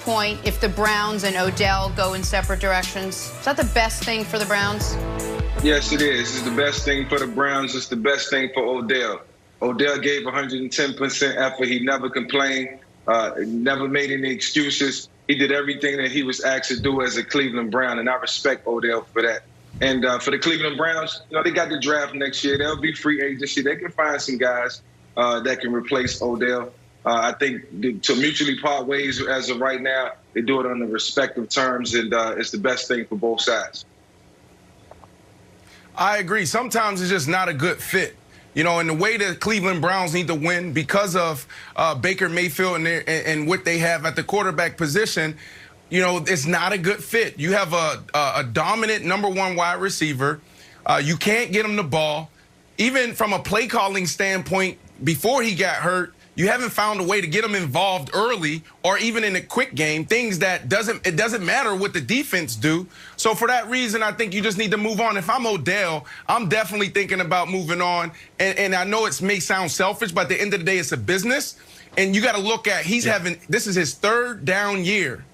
point if the Browns and Odell go in separate directions? Is that the best thing for the Browns? Yes, it is. It's the best thing for the Browns. It's the best thing for Odell. Odell gave 110% effort. He never complained, never made any excuses. He did everything that he was asked to do as a Cleveland Brown, and I respect Odell for that. And for the Cleveland Browns, you know, they got the draft next year. They'll be free agency. They can find some guys that can replace Odell. I think to mutually part ways as of right now, they do it on the respective terms, and it's the best thing for both sides. I agree. Sometimes it's just not a good fit. You know, and the way the Cleveland Browns need to win because of Baker Mayfield and what they have at the quarterback position, you know, it's not a good fit. You have a dominant #1 wide receiver. You can't get him the ball. Even from a play calling standpoint, before he got hurt, you haven't found a way to get him involved early or even in a quick game, things that it doesn't matter what the defense do. So for that reason, I think you just need to move on. If I'm Odell, I'm definitely thinking about moving on. And I know it may sound selfish, but at the end of the day, it's a business. And you got to look at this is his 3rd down year.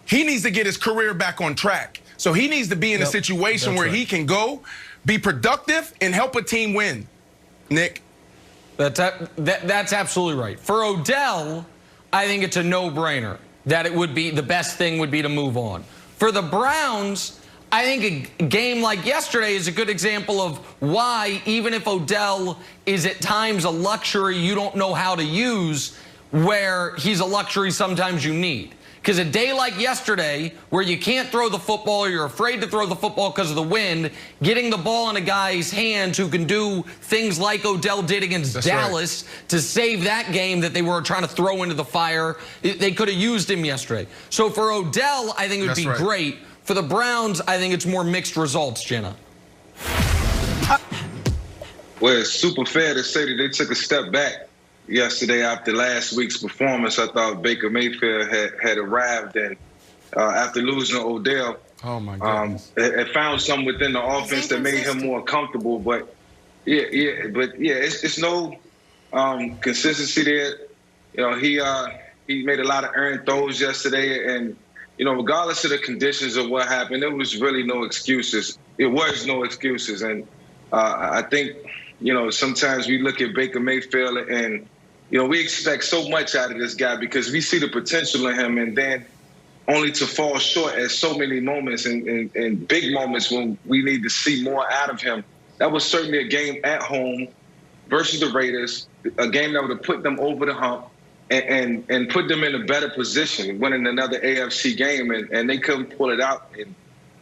He needs to get his career back on track. So he needs to be in a situation where he can go, be productive, and help a team win. Nick? That's absolutely right. For Odell, I think it's a no-brainer that it would be the best thing would be to move on. For the Browns, I think a game like yesterday is a good example of why, even if Odell is at times a luxury you don't know how to use, where he's a luxury sometimes you need. Because a day like yesterday, where you can't throw the football or you're afraid to throw the football because of the wind, getting the ball in a guy's hands who can do things like Odell did against Dallas to save that game that they were trying to throw into the fire, they could have used him yesterday. So for Odell, I think it would be great. For the Browns, I think it's more mixed results, Jenna. Well, it's super fair to say that they took a step back yesterday after last week's performance. I thought Baker Mayfield had arrived, and after losing Odell, it found something within the offense that made him more comfortable. But it's no consistency there. You know, he made a lot of errant throws yesterday, and you know, regardless of the conditions of what happened, there was really no excuses. It was no excuses, and I think, you know, sometimes we look at Baker Mayfield and, you know, we expect so much out of this guy because we see the potential in him, and then only to fall short at so many moments and big moments when we need to see more out of him. That was certainly a game at home versus the Raiders, a game that would have put them over the hump and put them in a better position, winning another AFC game, and they couldn't pull it out. And,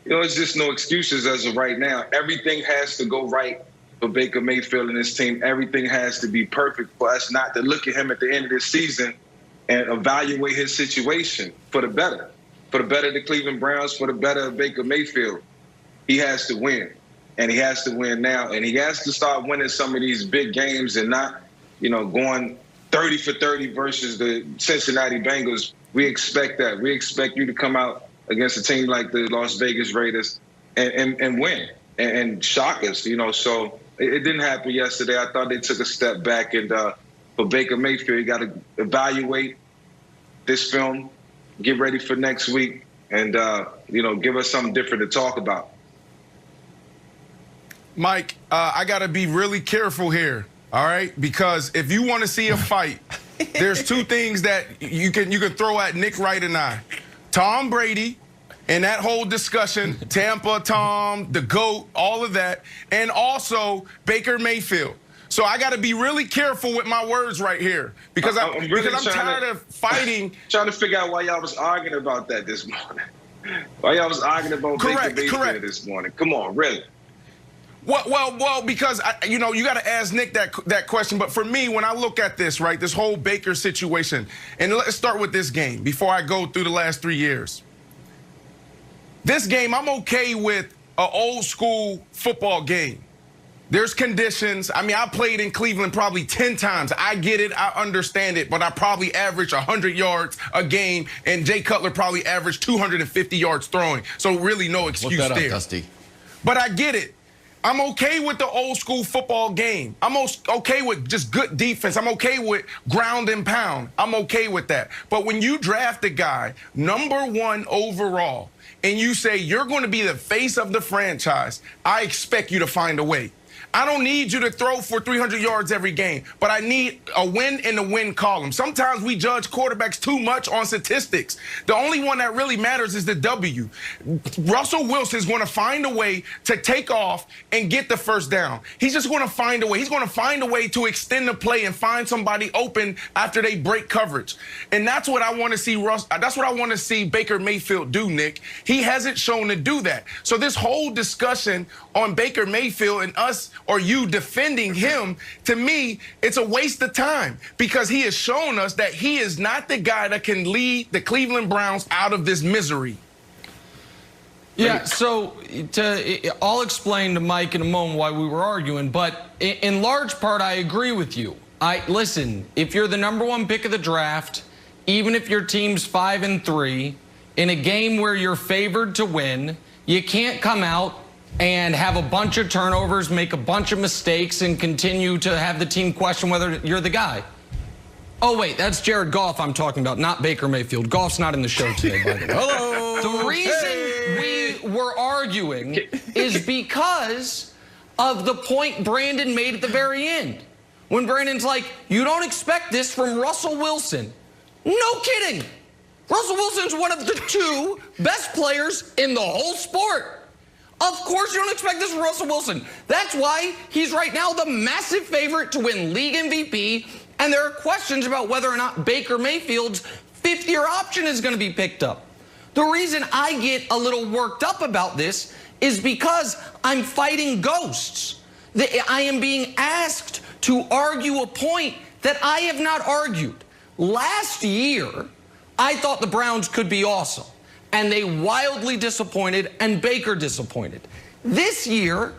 you know, it's just no excuses as of right now. Everything has to go right for Baker Mayfield and his team. Everything has to be perfect for us not to look at him at the end of this season and evaluate his situation for the better. For the better of the Cleveland Browns, for the better of Baker Mayfield. He has to win, and he has to win now. And he has to start winning some of these big games and not, you know, going 30 for 30 versus the Cincinnati Bengals. We expect that. We expect you to come out against a team like the Las Vegas Raiders and win and shock us, you know. So it didn't happen yesterday. I thought they took a step back. And for Baker Mayfield, you got to evaluate this film, get ready for next week, and, you know, give us something different to talk about. Mike, I got to be really careful here, all right? Because if you want to see a fight, there's 2 things that you can throw at Nick Wright and I. Tom Brady and that whole discussion, Tampa, Tom, the GOAT, all of that, and also Baker Mayfield. So I got to be really careful with my words right here because I'm tired of fighting. Trying to figure out why y'all was arguing about that this morning. Why y'all was arguing about Baker Mayfield this morning. Come on, really. Well, because, you know, you got to ask Nick that question. But for me, when I look at this, right, this whole Baker situation, and let's start with this game before I go through the last 3 years. This game, I'm okay with an old school football game. There's conditions. I mean, I played in Cleveland probably 10 times. I get it. I understand it. But I probably average 100 yards a game, and Jay Cutler probably averaged 250 yards throwing. So really no excuse there. Dusty. But I get it. I'm okay with the old school football game. I'm okay with just good defense. I'm okay with ground and pound. I'm okay with that. But when you draft a guy #1 overall and you say you're going to be the face of the franchise, I expect you to find a way. I don't need you to throw for 300 yards every game, but I need a win in the win column. Sometimes we judge quarterbacks too much on statistics. The only one that really matters is the W. Russell Wilson is going to find a way to take off and get the first down. He's just going to find a way. He's going to find a way to extend the play and find somebody open after they break coverage. And that's what I want to see that's what I want to see Baker Mayfield do, Nick. He hasn't shown to do that. So this whole discussion on Baker Mayfield and us or you defending him, to me, it's a waste of time because he has shown us that he is not the guy that can lead the Cleveland Browns out of this misery. Yeah, so I'll explain to Mike in a moment why we were arguing, but in large part, I agree with you. Listen, if you're the #1 pick of the draft, even if your team's 5-3, in a game where you're favored to win, you can't come out and have a bunch of turnovers, make a bunch of mistakes, and continue to have the team question whether you're the guy. Oh, wait, that's Jared Goff I'm talking about, not Baker Mayfield. Goff's not in the show today, by the way. Hello. The reason we were arguing is because of the point Brandon made at the very end. When Brandon's like, you don't expect this from Russell Wilson. No kidding. Russell Wilson's one of the 2 best players in the whole sport. Of course you don't expect this from Russell Wilson. That's why he's right now the massive favorite to win league MVP, and there are questions about whether or not Baker Mayfield's 5th-year option is going to be picked up. The reason I get a little worked up about this is because I'm fighting ghosts. I am being asked to argue a point that I have not argued. Last year, I thought the Browns could be awesome. And they wildly disappointed, and Baker disappointed. This year,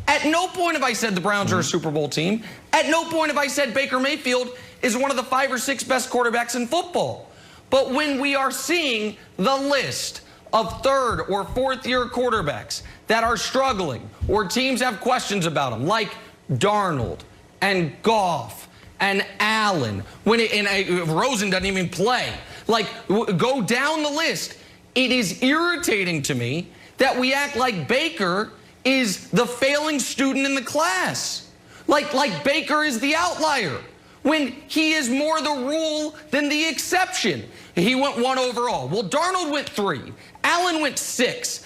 at no point have I said the Browns are a Super Bowl team. At no point have I said Baker Mayfield is one of the 5 or 6 best quarterbacks in football. But when we are seeing the list of 3rd or 4th-year quarterbacks that are struggling or teams have questions about them, like Darnold and Goff and Allen, Rosen doesn't even play, like go down the list. It is irritating to me that we act like Baker is the failing student in the class. Like Baker is the outlier, when he is more the rule than the exception. He went 1 overall. Well, Darnold went 3. Allen went 6.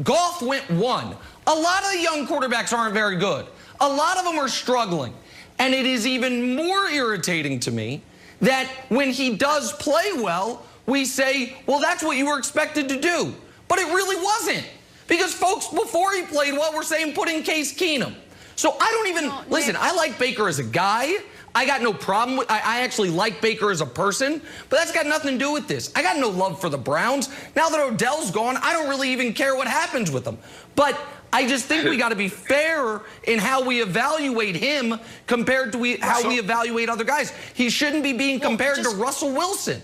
Goff went 1. A lot of the young quarterbacks aren't very good. A lot of them are struggling. And it is even more irritating to me that when he does play well, we say, well, that's what you were expected to do. But it really wasn't. Because folks, before he played well, were saying put in Case Keenum. So I don't even, listen, I like Baker as a guy. I got no problem with, I actually like Baker as a person, but that's got nothing to do with this. I got no love for the Browns. Now that Odell's gone, I don't really even care what happens with them. But I just think we got to be fair in how we evaluate him compared to how we evaluate other guys. He shouldn't be being compared to Russell Wilson.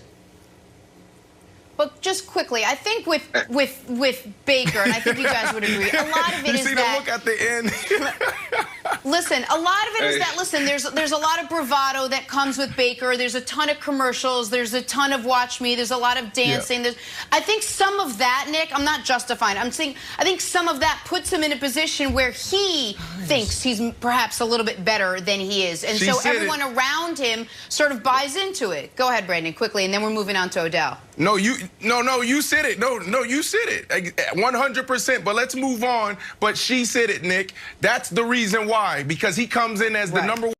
But just quickly, I think with Baker, and I think you guys would agree, a lot of it is that. You see the look at the end. Listen, a lot of it is that, listen, there's a lot of bravado that comes with Baker. There's a ton of commercials. There's a ton of watch me. There's a lot of dancing. Yeah. I think some of that, Nick, I'm not justifying. I'm saying I think some of that puts him in a position where he thinks he's perhaps a little bit better than he is. And so everyone around him sort of buys into it. Go ahead, Brandon, quickly, and then we're moving on to Odell. No, you said it. No, you said it. 100%. But let's move on. But she said it, Nick. That's the reason why. Because he comes in as the #1